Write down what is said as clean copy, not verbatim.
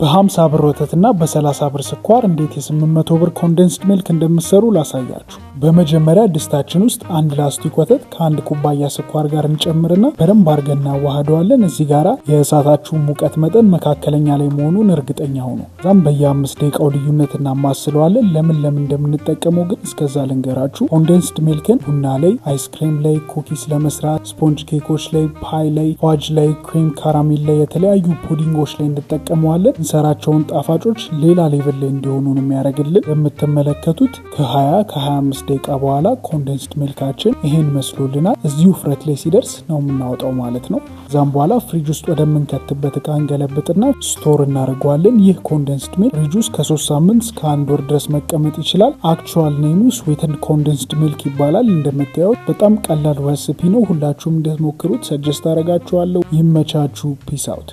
በ50 ብር ወተትና በ30 ብር ስኳር እንዴት የ800 ብር ኮንደንስድ ሚልክ እንደምትሰሩ ላሳያችሁ። በመጀመሪያ ድስታችን ውስጥ አንድ ላስቲክ ወተት ከአንድ ኩባያ ስኳር ጋር እንጨምርና በደንብ አድርገን እናዋህደዋለን። እዚህ ጋራ የእሳታችሁ ሙቀት መጠን መካከለኛ ላይ መሆኑን እርግጠኛ ሁኑ። ዛም በየ5 ደቂቃው ልዩነት እናማስለዋለን። ለምን እንደምንጠቀመው ግን እስከዛ ልንገራችሁ። ኮንደንስድ ሚልክን ቡና ላይ፣ አይስክሬም ላይ፣ ኩኪስ ለመስራት፣ ስፖንጅ ኬኮች ላይ፣ ፓይ ላይ፣ ፋጅ ላይ፣ ክሬም ካራሜል ላይ፣ የተለያዩ ፑዲንጎች ላይ እንጠቀመዋለን። ሰራቸውን ጣፋጮች ሌላ ሌቭል ላይ እንዲሆኑ ነው የሚያደርግልን። የምትመለከቱት ከ20-25 ደቂቃ በኋላ ኮንደንስድ ሚልካችን ይሄን መስሎልናል። እዚሁ ውፍረት ላይ ሲደርስ ነው የምናወጣው ማለት ነው። ዛም በኋላ ፍሪጅ ውስጥ ወደምንከትበት እቃ እንገለብጥና ስቶር እናደርገዋለን። ይህ ኮንደንስድ ሚልክ ፍሪጅ ውስጥ ከ3 ሳምንት እስከ 1 ወር ድረስ መቀመጥ ይችላል። አክቹዋል ኔሙ ስዊትንድ ኮንደንስድ ሚልክ ይባላል። እንደምታዩት በጣም ቀላል ሬሲፒ ነው። ሁላችሁም እንደሞክሩት ሰጀስት አደርጋችኋለሁ። ይመቻችሁ። ፒስ አውት።